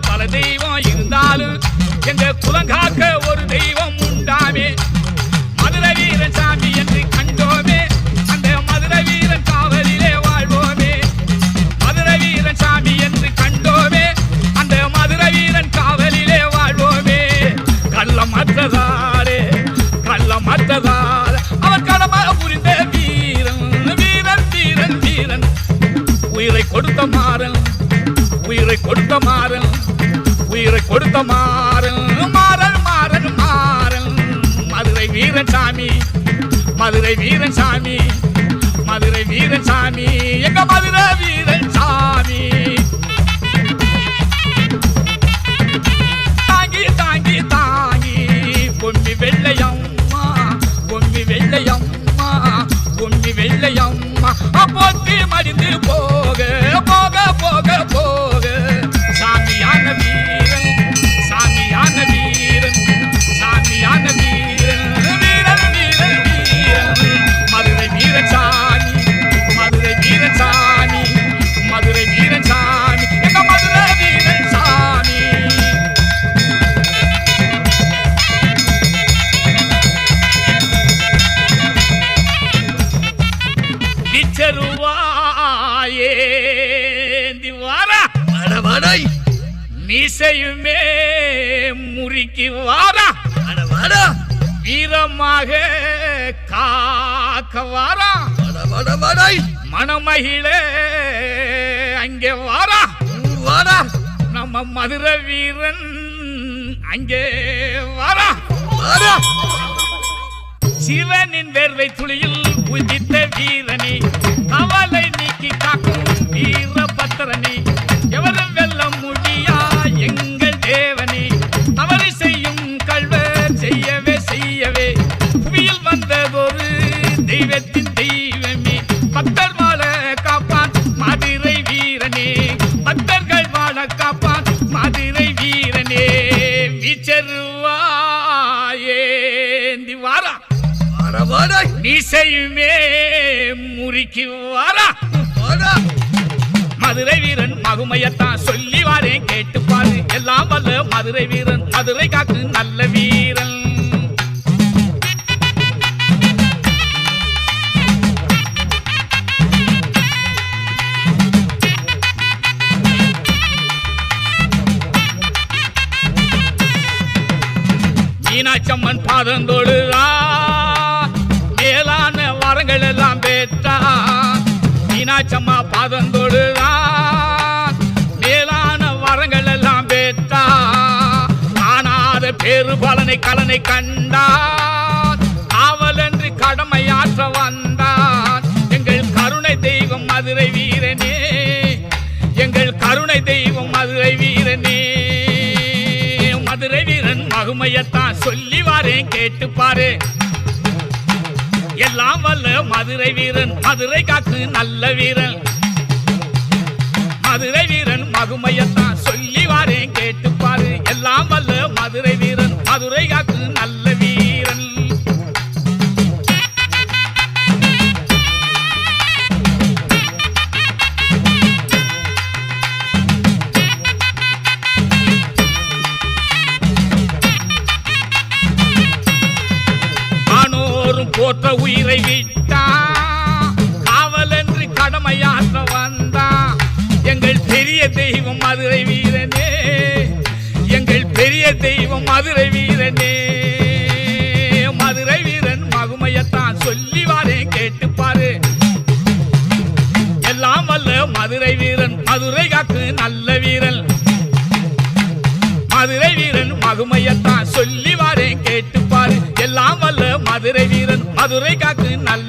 பல தெய்வம் இருந்தாலும் எங்க குலங்காக்க ஒரு தெய்வம் உண்டாமே. மதுரை வீரன் சாமி என்று கண்டோமே, அந்த மதுரை வீரன் காவலிலே வாழ்வோமே. மதுரை வீரன் சாமி என்று கண்டோமே, அந்த மதுரை வீரன் காவலிலே வாழ்வோமே. கள்ளமற்றதாலே அவர் கடமை புரிந்த வீரன் வீரன் வீரன் வீரன் உயிரை கொடுத்த மாறன் உயிரை கொடுத்த மாறன் உயிரை கொடுத்த மாறன் மாறன் மாறன் மாறன் மதுரை வீரன் சாமி மதுரை வீரன் சாமி மதுரை வீரன் சாமி எங்க மதுரை வீரன் சாமி. தாங்கி தாங்கி தாங்கி பொம்மி வெள்ளையம்மா பொம்மி வெள்ளையம்மா பொம்மி வெள்ளையம்மா பொத்தி மடிந்து போக போக போக போக சாமியான வீரன் சாமியான வீரன் சாமியான வீரன் வீரன் வீரன் வீரன் மதுரை வீரன் சாமி மதுரை வீரன் சாமி மதுரை வீரன் சாமி எங்க மதுரை வீரன் சாமி. ஏந்தி வாரா மீசையுமே முறுக்கி வாரா வீரமாக காக்க வாரா மணமகிழ அங்கே வாரா நம்ம மதுரை வீரன் அங்கே வாரா. சிவனின் வேர்வை துளியில் உதித்த வீரனே அவளை நீக்கி காக்கும் வீரபத்திரனே எவரும் வெல்ல முடியா எங்கள் தேவனே தவறு செய்யும் கள்வர் செய்யவே செய்யவே புவியில் வந்ததொரு தெய்வத்தின் தெய்வமே பக்தர் வாழ காப்பான் மதுரை வீரனே பக்தர்கள் வாழ காப்பான் மதுரை வீரனே. வீச்சருவா ஏந்தி வாரா மீசையுமே முறுக்கி வாரா. மதுரை வீரன் மகுமையத்தான் சொல்லி வாரேன் கேட்டு பாரு எல்லாம் வல்ல மதுரை வீரன் மதுரை காக்கு நல்ல வீரன். மீனாட்சம்மன் பாதந்தோடுதா மேலான வரங்கள் எல்லாம் பெற்றா. மீனாட்சம்மா பாதந்தோடுதான் மேலான வரங்கள் எல்லாம் பெற்றா. காணாத பேரு பலனை கலனை கண்டான் காவலன்று கடமையாற்ற வந்தான் எங்கள் கருணை தெய்வம் மதுரை வீரனே எங்கள் கருணை தெய்வம் மதுரை வீரனே. மதுரை வீரன் மகுமையத்தான் சொல்லி வாரேன் கேட்டு பாரு எல்லாம் வல்ல மதுரை வீரன் மதுரை காக்கு நல்ல வீரன். மதுரை வீரன் மகுமையத்தான் சொல்லி வாரேன் கேட்டு பாரு எல்லாம் வல்ல மதுரை வீரன் மதுரை காக்கு நல்ல வீரன். போற்ற உயிரை விட்டா காவலன்று கடமையாற்ற வந்தா எங்கள் பெரிய தெய்வம் மதுரை வீரனே எங்கள் பெரிய தெய்வம் மதுரை வீரனே. மதுரை வீரன் மகுமையத்தான் சொல்லி வாரேன் கேட்டு பாரு எல்லாம் வல்ல மதுரை வீரன் மதுரை காக்கு நல்ல வீரன். மதுரை வீரன் மகுமையத்தான் சொல்லி வாரேன் கேட்டு பாரு எல்லாம் வல்ல மதுரை வீரன் மதுரை காக்கு நல்ல